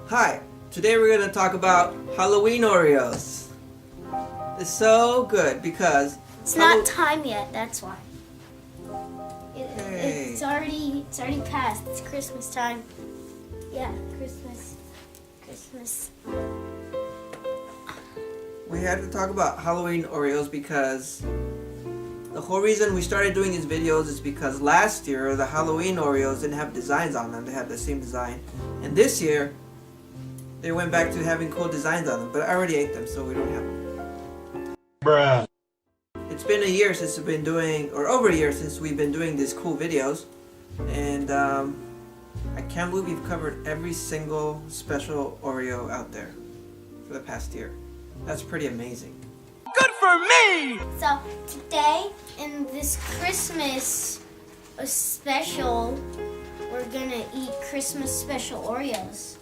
Hi, today we're going to talk about Halloween Oreos. It's so good because it's not time yet, that's why. Hey. It's already past. It's Christmas time. Yeah, Christmas. We had to talk about Halloween Oreos because the whole reason we started doing these videos is because last year the Halloween Oreos didn't have designs on them. They had the same design. And this year they went back to having cool designs on them, but I already ate them, so we don't have them. Bruh. It's been a year since we've been doing, or over a year since we've been doing these cool videos, and I can't believe we've covered every single special Oreo out there for the past year. That's pretty amazing. Good for me! So today in this Christmas special, we're gonna eat Christmas special Oreos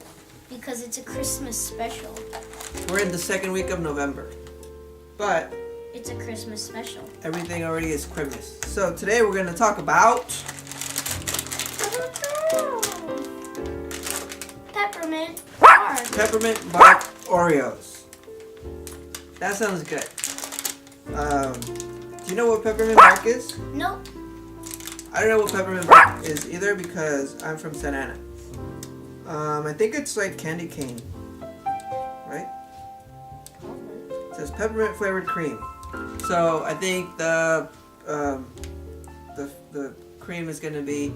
because it's a Christmas special. We're in the second week of November, but it's a Christmas special. Everything already is Christmas. So today we're going to talk about Peppermint bark. peppermint bark Oreos. That sounds good. Do you know what peppermint bark is? Nope. I don't know what peppermint bark is either because I'm from Santa Ana. I think it's like candy cane, right? It says peppermint flavored cream. So I think the cream is gonna be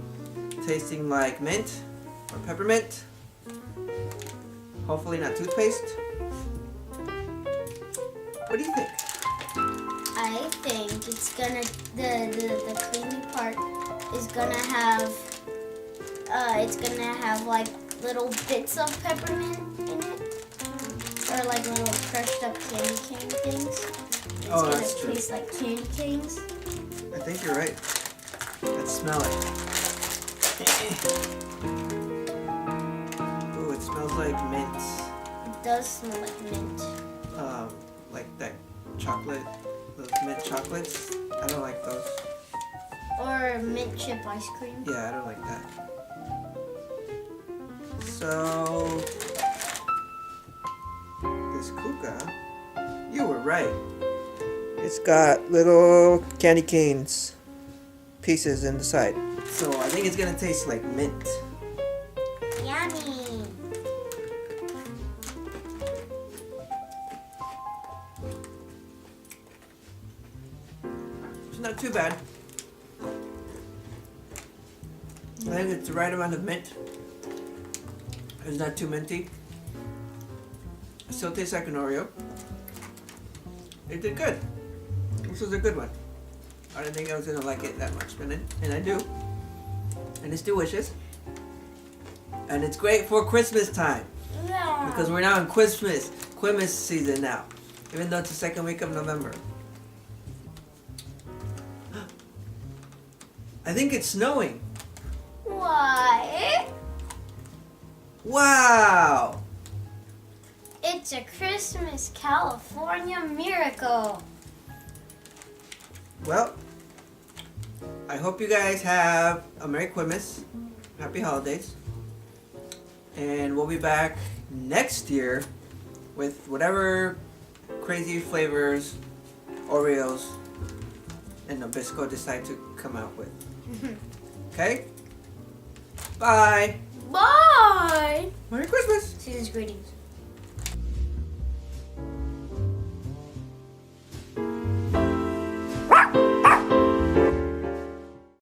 tasting like mint or peppermint. Hopefully not toothpaste. What do you think? I think it's gonna the creamy part is gonna have like little bits of peppermint in it, or like little crushed up candy cane things. Oh, It's that's gonna true. taste like candy canes. I think you're right. Let's smell it. Ooh, it smells like mint. It does smell like mint. Like that chocolate, those mint chocolates. I don't like those. Or mint chip ice cream. Yeah, I don't like that. So, this Kuka, you were right. It's got little candy canes pieces in the side. So I think it's gonna taste like mint. Yummy. It's not too bad. I think it's the right amount of mint. It's not too minty. It still tastes like an Oreo. It did good. This was a good one. I didn't think I was gonna like it that much, and I do. And it's delicious. And it's great for Christmas time. Yeah. Because we're now in Christmas season now. Even though it's the second week of November. I think it's snowing. Why? Wow! It's a Christmas California miracle. Well, I hope you guys have a Merry Christmas, Happy Holidays, and we'll be back next year with whatever crazy flavors Oreos and Nabisco decide to come out with. Okay? Bye! Bye. Merry Christmas! Season's greetings.